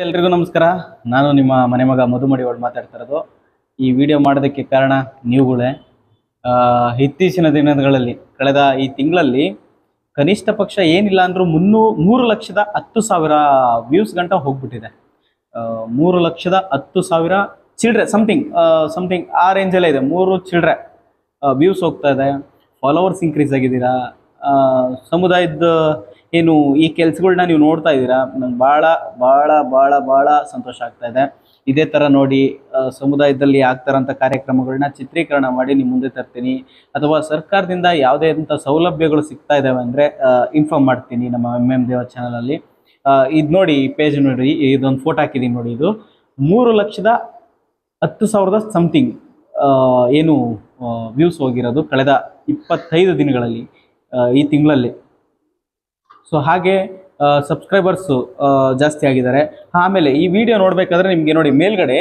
ಎಲ್ರಿಗೂ ನಮಸ್ಕಾರ. ನಾನು ನಿಮ್ಮ ಮನೆ ಮಗ ಮಧುಮಡಿವಾಳ್ ಮಾತಾಡ್ತಾ ಇರೋದು. ಈ ವಿಡಿಯೋ ಮಾಡೋದಕ್ಕೆ ಕಾರಣ ನೀವುಗಳೇ. ಇತ್ತೀಚಿನ ದಿನಗಳಲ್ಲಿ ಕಳೆದ ಈ ತಿಂಗಳಲ್ಲಿ ಕನಿಷ್ಠ ಪಕ್ಷ ಏನಿಲ್ಲ ಅಂದರೂ 3,10,000 ವ್ಯೂಸ್ ಗಂಟ ಹೋಗ್ಬಿಟ್ಟಿದೆ. 3,10,000 ಚಿಲ್ಡ್ರೆ ಸಮಥಿಂಗ್ ಆ ರೇಂಜಲ್ಲೇ ಇದೆ. 3 ಚಿಲ್ಡ್ರೆ ವ್ಯೂಸ್ ಹೋಗ್ತಾ ಇದೆ. ಫಾಲೋವರ್ಸ್ ಇನ್ಕ್ರೀಸ್ ಆಗಿದ್ದೀರಾ. ಸಮುದಾಯದ ಏನು ಈ ಕೆಲಸಗಳನ್ನ ನೀವು ನೋಡ್ತಾ ಇದ್ದೀರಾ. ನಂಗೆ ಭಾಳ ಭಾಳ ಭಾಳ ಭಾಳ ಸಂತೋಷ ಆಗ್ತಾ ಇದೆ. ಇದೇ ಥರ ನೋಡಿ ಸಮುದಾಯದಲ್ಲಿ ಆಗ್ತಾರಂಥ ಕಾರ್ಯಕ್ರಮಗಳನ್ನ ಚಿತ್ರೀಕರಣ ಮಾಡಿ ನಿಮ್ಮ ಮುಂದೆ ತರ್ತೀನಿ. ಅಥವಾ ಸರ್ಕಾರದಿಂದ ಯಾವುದೇ ಅಂಥ ಸೌಲಭ್ಯಗಳು ಸಿಗ್ತಾ ಇದ್ದಾವೆ ಅಂದರೆ ಇನ್ಫಾರ್ಮ್ ಮಾಡ್ತೀನಿ ನಮ್ಮ MM ದೇವ ಚಾನಲಲ್ಲಿ. ಇದು ನೋಡಿ, ಈ ಪೇಜ್ ನೋಡಿ, ಇದೊಂದು ಫೋಟೋ ಹಾಕಿದ್ದೀನಿ ನೋಡಿ. ಇದು 3,10,000 ಸಮಥಿಂಗ್ ಏನು ವ್ಯೂಸ್ ಹೋಗಿರೋದು ಕಳೆದ 25 ದಿನಗಳಲ್ಲಿ, ಈ ತಿಂಗಳಲ್ಲಿ. ಸೊ ಹಾಗೆ ಸಬ್ಸ್ಕ್ರೈಬರ್ಸು ಜಾಸ್ತಿ ಆಗಿದ್ದಾರೆ. ಆಮೇಲೆ ಈ ವಿಡಿಯೋ ನೋಡಬೇಕಾದ್ರೆ ನಿಮಗೆ ನೋಡಿ, ಮೇಲ್ಗಡೆ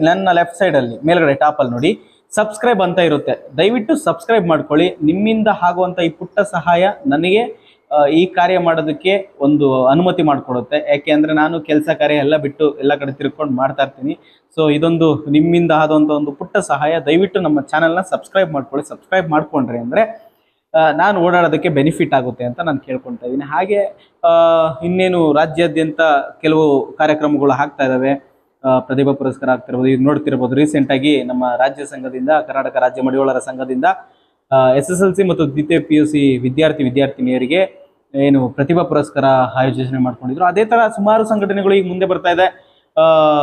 ನನ್ನ ಲೆಫ್ಟ್ ಸೈಡಲ್ಲಿ ಮೇಲ್ಗಡೆ ಟಾಪಲ್ಲಿ ನೋಡಿ ಸಬ್ಸ್ಕ್ರೈಬ್ ಅಂತ ಇರುತ್ತೆ. ದಯವಿಟ್ಟು ಸಬ್ಸ್ಕ್ರೈಬ್ ಮಾಡ್ಕೊಳ್ಳಿ. ನಿಮ್ಮಿಂದ ಆಗುವಂಥ ಈ ಪುಟ್ಟ ಸಹಾಯ ನನಗೆ ಈ ಕಾರ್ಯ ಮಾಡೋದಕ್ಕೆ ಒಂದು ಅನುಮತಿ ಮಾಡಿಕೊಡುತ್ತೆ. ಯಾಕೆ ಅಂದರೆ ನಾನು ಕೆಲಸ ಕಾರ್ಯ ಎಲ್ಲ ಬಿಟ್ಟು ಎಲ್ಲ ಕಡೆ ತಿರ್ಕೊಂಡು ಮಾಡ್ತಾ ಇರ್ತೀನಿ. ಸೊ ಇದೊಂದು ನಿಮ್ಮಿಂದ ಆದಂಥ ಒಂದು ಪುಟ್ಟ ಸಹಾಯ. ದಯವಿಟ್ಟು ನಮ್ಮ ಚಾನಲ್ನ ಸಬ್ಸ್ಕ್ರೈಬ್ ಮಾಡ್ಕೊಳ್ಳಿ. ಸಬ್ಸ್ಕ್ರೈಬ್ ಮಾಡ್ಕೊಂಡ್ರಿ ಅಂದರೆ ನಾನು ಓಡಾಡೋದಕ್ಕೆ ಬೆನಿಫಿಟ್ ಆಗುತ್ತೆ ಅಂತ ನಾನು ಕೇಳ್ಕೊಳ್ತಾ ಇದ್ದೀನಿ. ಹಾಗೆ ಇನ್ನೇನು ರಾಜ್ಯಾದ್ಯಂತ ಕೆಲವು ಕಾರ್ಯಕ್ರಮಗಳು ಆಗ್ತಾ ಇದ್ದಾವೆ. ಪ್ರತಿಭಾ ಪುರಸ್ಕಾರ ಆಗ್ತಿರ್ಬೋದು. ಇದು ನೋಡ್ತಿರ್ಬೋದು, ರೀಸೆಂಟಾಗಿ ನಮ್ಮ ರಾಜ್ಯ ಸಂಘದಿಂದ, ಕರ್ನಾಟಕ ರಾಜ್ಯ ಮಡಿವಾಳರ ಸಂಘದಿಂದ SSLC ಮತ್ತು ದ್ವಿತೀಯ PUC ವಿದ್ಯಾರ್ಥಿನಿಯರಿಗೆ ಏನು ಪ್ರತಿಭಾ ಪುರಸ್ಕಾರ ಆಯೋಜನೆ ಮಾಡ್ಕೊಂಡಿದ್ರು. ಅದೇ ಥರ ಸುಮಾರು ಸಂಘಟನೆಗಳು ಈಗ ಮುಂದೆ ಬರ್ತಾ ಇದೆ.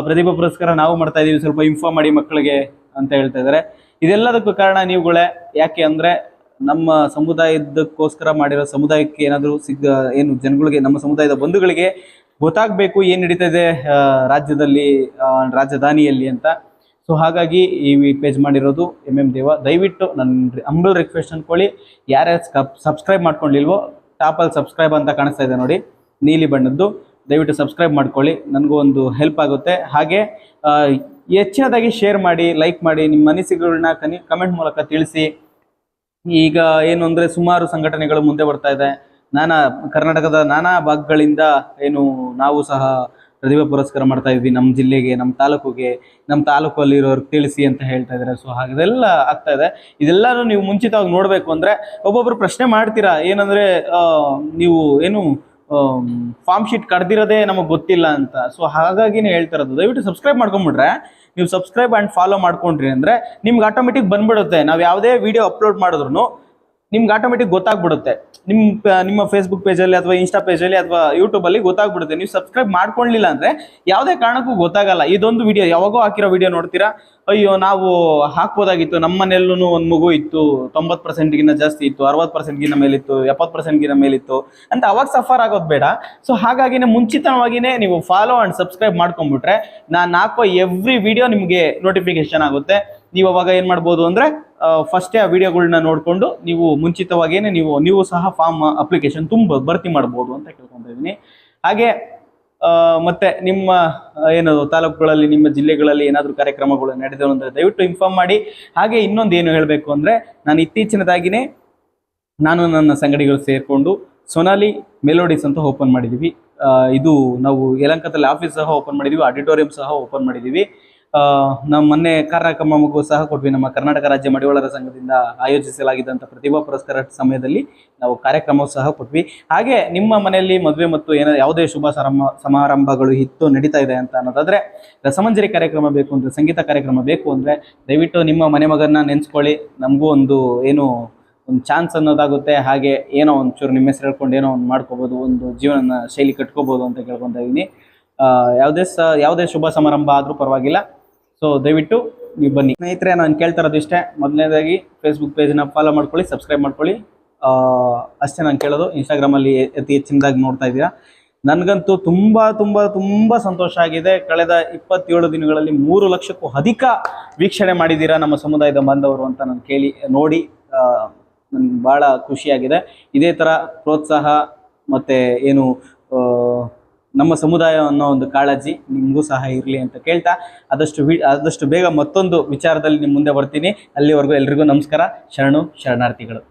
ಪ್ರತಿಭಾ ಪುರಸ್ಕಾರ ನಾವು ಮಾಡ್ತಾ ಇದ್ದೀವಿ, ಸ್ವಲ್ಪ ಇನ್ಫಾರ್ಮ್ ಮಾಡಿ ಮಕ್ಕಳಿಗೆ ಅಂತ ಹೇಳ್ತಾ ಇದ್ದಾರೆ. ಇದೆಲ್ಲದಕ್ಕೂ ಕಾರಣ ನೀವುಗಳೇ. ಯಾಕೆ ಅಂದರೆ ನಮ್ಮ ಸಮುದಾಯದಕ್ಕೋಸ್ಕರ ಮಾಡಿರೋ, ಸಮುದಾಯಕ್ಕೆ ಏನಾದರೂ ಏನು ಜನಗಳಿಗೆ, ನಮ್ಮ ಸಮುದಾಯದ ಬಂಧುಗಳಿಗೆ ಗೊತ್ತಾಗಬೇಕು ಏನು ನಡೀತಾ ಇದೆ ರಾಜ್ಯದಲ್ಲಿ, ರಾಜಧಾನಿಯಲ್ಲಿ ಅಂತ. ಸೊ ಹಾಗಾಗಿ ಈ ಪೇಜ್ ಮಾಡಿರೋದು MM ದೇವ. ದಯವಿಟ್ಟು ನನ್ನ ಹಂಬಲ್ ರಿಕ್ವೆಸ್ಟ್ ಅಂದ್ಕೊಳ್ಳಿ. ಯಾರ್ಯಾರು ಸಬ್ಸ್ಕ್ರೈಬ್ ಮಾಡ್ಕೊಂಡಿಲ್ವೋ, ಟಾಪಲ್ಲಿ ಸಬ್ಸ್ಕ್ರೈಬ್ ಅಂತ ಕಾಣಿಸ್ತಾ ಇದೆ ನೋಡಿ, ನೀಲಿ ಬಣ್ಣದ್ದು. ದಯವಿಟ್ಟು ಸಬ್ಸ್ಕ್ರೈಬ್ ಮಾಡ್ಕೊಳ್ಳಿ, ನನಗೂ ಒಂದು ಹೆಲ್ಪ್ ಆಗುತ್ತೆ. ಹಾಗೆ ಹೆಚ್ಚಿನದಾಗಿ ಶೇರ್ ಮಾಡಿ, ಲೈಕ್ ಮಾಡಿ, ನಿಮ್ಮ ಅನಿಸಿಕೆಗಳನ್ನ ಕಮೆಂಟ್ ಮೂಲಕ ತಿಳಿಸಿ. ಈಗ ಏನು ಅಂದರೆ ಸುಮಾರು ಸಂಘಟನೆಗಳು ಮುಂದೆ ಬರ್ತಾ ಇದೆ. ಕರ್ನಾಟಕದ ನಾನಾ ಭಾಗಗಳಿಂದ ಏನು ನಾವು ಸಹ ಪ್ರತಿಭಾ ಪುರಸ್ಕಾರ ಮಾಡ್ತಾ ಇದ್ವಿ. ನಮ್ಮ ಜಿಲ್ಲೆಗೆ, ನಮ್ಮ ತಾಲೂಕಲ್ಲಿರೋರ್ಗೆ ತಿಳಿಸಿ ಅಂತ ಹೇಳ್ತಾ ಇದ್ದಾರೆ. ಸೊ ಹಾಗೆಲ್ಲ ಆಗ್ತಾ ಇದೆ. ಇದೆಲ್ಲನೂ ನೀವು ಮುಂಚಿತವಾಗಿ ನೋಡಬೇಕು ಅಂದರೆ, ಒಬ್ಬೊಬ್ಬರು ಪ್ರಶ್ನೆ ಮಾಡ್ತೀರಾ, ಏನಂದರೆ ನೀವು ಏನು ಫಾರ್ಮ್ ಶೀಟ್ ಕಡ್ದಿರೋದೇ ನಮಗೆ ಗೊತ್ತಿಲ್ಲ ಅಂತ. ಸೊ ಹಾಗಾಗಿನೇ ಹೇಳ್ತಾ ಇರೋದು, ದಯವಿಟ್ಟು ಸಬ್ಸ್ಕ್ರೈಬ್ ಮಾಡ್ಕೊಂಬಿಟ್ರೆ, ನೀವು ಸಬ್ಸ್ಕ್ರೈಬ್ ಆ್ಯಂಡ್ ಫಾಲೋ ಮಾಡ್ಕೊಂಡ್ರಿ ಅಂದರೆ ನಿಮ್ಗೆ ಆಟೋಮೆಟಿಕ್ ಬಂದ್ಬಿಡುತ್ತೆ. ನಾವು ಯಾವುದೇ ವಿಡಿಯೋ ಅಪ್ಲೋಡ್ ಮಾಡಿದ್ರು ನಿಮ್ಗೆ ಆಟೋಮೆಟಿಕ್ ಗೊತ್ತಾಗ್ಬಿಡುತ್ತೆ. ನಿಮ್ಮ ಫೇಸ್ಬುಕ್ ಪೇಜಲ್ಲಿ ಅಥವಾ ಇನ್ಸ್ಟಾ ಪೇಜಲ್ಲಿ ಅಥವಾ ಯೂಟ್ಯೂಬಲ್ಲಿ ಗೊತ್ತಾಗ್ಬಿಡುತ್ತೆ. ನೀವು ಸಬ್ಸ್ಕ್ರೈಬ್ ಮಾಡ್ಕೊಳ್ಳಿಲ್ಲ ಅಂದರೆ ಯಾವುದೇ ಕಾರಣಕ್ಕೂ ಗೊತ್ತಾಗಲ್ಲ. ಇದೊಂದು ವಿಡಿಯೋ ಯಾವಾಗೋ ಹಾಕಿರೋ ವಿಡಿಯೋ ನೋಡ್ತೀರಾ, ಅಯ್ಯೋ ನಾವು ಹಾಕ್ಬೋದಾಗಿತ್ತು, ನಮ್ಮ ಮನೆಯಲ್ಲೂ ಒಂದು ಮಗು ಇತ್ತು, 90%ಗಿಂತ ಜಾಸ್ತಿ ಇತ್ತು, 60%ಗಿಂತ ಮೇಲಿತ್ತು, 70%ಗಿಂತ ಮೇಲಿತ್ತು ಅಂತ ಅವಾಗ ಸಫರ್ ಆಗೋದು ಬೇಡ. ಸೊ ಹಾಗಾಗಿನೇ ಮುಂಚಿತವಾಗಿಯೇ ನೀವು ಫಾಲೋ ಆ್ಯಂಡ್ ಸಬ್ಸ್ಕ್ರೈಬ್ ಮಾಡ್ಕೊಂಡ್ಬಿಟ್ರೆ ನಾನು ಹಾಕೋ ಎವ್ರಿ ವಿಡಿಯೋ ನಿಮಗೆ ನೋಟಿಫಿಕೇಶನ್ ಆಗುತ್ತೆ. ನೀವು ಅವಾಗ ಏನು ಮಾಡ್ಬೋದು ಅಂದರೆ ಫಸ್ಟೇ ಆ ವಿಡಿಯೋಗಳನ್ನ ನೋಡಿಕೊಂಡು ನೀವು ಮುಂಚಿತವಾಗಿಯೇ ನೀವು ಸಹ ಫಾರ್ಮ್ ಅಪ್ಲಿಕೇಶನ್ ಭರ್ತಿ ಮಾಡ್ಬೋದು ಅಂತ ಕೇಳ್ಕೊತಾ ಇದ್ದೀನಿ. ಹಾಗೆ ಮತ್ತೆ ನಿಮ್ಮ ಏನು ತಾಲೂಕುಗಳಲ್ಲಿ, ನಿಮ್ಮ ಜಿಲ್ಲೆಗಳಲ್ಲಿ ಏನಾದರೂ ಕಾರ್ಯಕ್ರಮಗಳು ನಡೆದವು ಅಂದರೆ ದಯವಿಟ್ಟು ಇನ್ಫಾರ್ಮ್ ಮಾಡಿ. ಹಾಗೆ ಇನ್ನೊಂದು ಏನು ಹೇಳಬೇಕು ಅಂದರೆ, ನಾನು ಇತ್ತೀಚಿನದಾಗಿಯೇ ನಾನು ನನ್ನ ಸಂಗಡಿಗಳು ಸೇರಿಕೊಂಡು ಸೊನಾಲಿ ಮೆಲೋಡಿಸ್ ಅಂತ ಓಪನ್ ಮಾಡಿದ್ದೀವಿ. ಇದು ನಾವು ಯಲಹಂಕದಲ್ಲಿ ಆಫೀಸ್ ಸಹ ಓಪನ್ ಮಾಡಿದ್ದೀವಿ, ಆಡಿಟೋರಿಯಂ ಸಹ ಓಪನ್ ಮಾಡಿದ್ದೀವಿ. ನಮ್ಮ ಮೊನ್ನೆ ಕಾರ್ಯಕ್ರಮಕ್ಕೂ ಸಹ ಕೊಟ್ವಿ. ನಮ್ಮ ಕರ್ನಾಟಕ ರಾಜ್ಯ ಮಡಿವಾಳರ ಸಂಘದಿಂದ ಆಯೋಜಿಸಲಾಗಿದ್ದಂಥ ಪ್ರತಿಭಾ ಪುರಸ್ಕಾರ ಸಮಯದಲ್ಲಿ ನಾವು ಕಾರ್ಯಕ್ರಮ ಸಹ ಕೊಟ್ವಿ. ಹಾಗೆ ನಿಮ್ಮ ಮನೆಯಲ್ಲಿ ಮದುವೆ ಮತ್ತು ಯಾವುದೇ ಶುಭ ಸಮಾರಂಭಗಳು ನಡೀತಾ ಇದೆ ಅಂತ ಅನ್ನೋದಾದರೆ, ರಸಮಂಜರಿ ಕಾರ್ಯಕ್ರಮ ಬೇಕು ಅಂದರೆ, ಸಂಗೀತ ಕಾರ್ಯಕ್ರಮ ಬೇಕು ಅಂದರೆ ದಯವಿಟ್ಟು ನಿಮ್ಮ ಮನೆ ಮಗನ್ನ ನೆನೆಸ್ಕೊಳ್ಳಿ. ನಮಗೂ ಒಂದು ಚಾನ್ಸ್ ಅನ್ನೋದಾಗುತ್ತೆ. ಹಾಗೆ ಏನೋ ಒಂಚೂರು ನಿಮ್ಮ ಹೆಸರು ಹೇಳ್ಕೊಂಡು ಏನೋ ಒಂದು ಮಾಡ್ಕೋಬೋದು, ಒಂದು ಜೀವನ ಶೈಲಿ ಕಟ್ಕೋಬೋದು ಅಂತ ಕೇಳ್ಕೊತಾ ಇದ್ದೀನಿ. ಯಾವುದೇ ಶುಭ ಸಮಾರಂಭ ಆದರೂ ಪರವಾಗಿಲ್ಲ. ಸೊ ದಯವಿಟ್ಟು ನೀವು ಬನ್ನಿ. ಸ್ನೇಹಿತರೆ, ನಾನು ಕೇಳ್ತಾ ಇರೋದು ಇಷ್ಟೇ. ಮೊದಲನೇದಾಗಿ ಫೇಸ್ಬುಕ್ ಪೇಜ್ನ ಫಾಲೋ ಮಾಡ್ಕೊಳ್ಳಿ, ಸಬ್ಸ್ಕ್ರೈಬ್ ಮಾಡ್ಕೊಳ್ಳಿ. ಅಷ್ಟೇ ನಾನು ಕೇಳೋದು. ಇನ್ಸ್ಟಾಗ್ರಾಮಲ್ಲಿ ಅತಿ ಹೆಚ್ಚಿನದಾಗಿ ನೋಡ್ತಾ ಇದ್ದೀರಾ. ನನಗಂತೂ ತುಂಬ ತುಂಬ ತುಂಬ ಸಂತೋಷ ಆಗಿದೆ. ಕಳೆದ 27 ದಿನಗಳಲ್ಲಿ 3 ಲಕ್ಷಕ್ಕೂ ಅಧಿಕ ವೀಕ್ಷಣೆ ಮಾಡಿದ್ದೀರಾ ನಮ್ಮ ಸಮುದಾಯದ ಬಾಂಧವರು ಅಂತ ನಾನು ನೋಡಿ ನನಗೆ ಭಾಳ ಖುಷಿಯಾಗಿದೆ. ಇದೇ ಥರ ಪ್ರೋತ್ಸಾಹ ಮತ್ತು ಏನು ನಮ್ಮ ಸಮುದಾಯ ಅನ್ನೋ ಒಂದು ಕಾಳಜಿ ನಿಮಗೂ ಸಹ ಇರಲಿ ಅಂತ ಕೇಳ್ತಾ, ಆದಷ್ಟು ಬೇಗ ಮತ್ತೊಂದು ವಿಚಾರದಲ್ಲಿ ನಿಮ್ಮ ಮುಂದೆ ಬರ್ತೀನಿ. ಅಲ್ಲಿವರೆಗೂ ಎಲ್ರಿಗೂ ನಮಸ್ಕಾರ, ಶರಣಾರ್ಥಿಗಳು.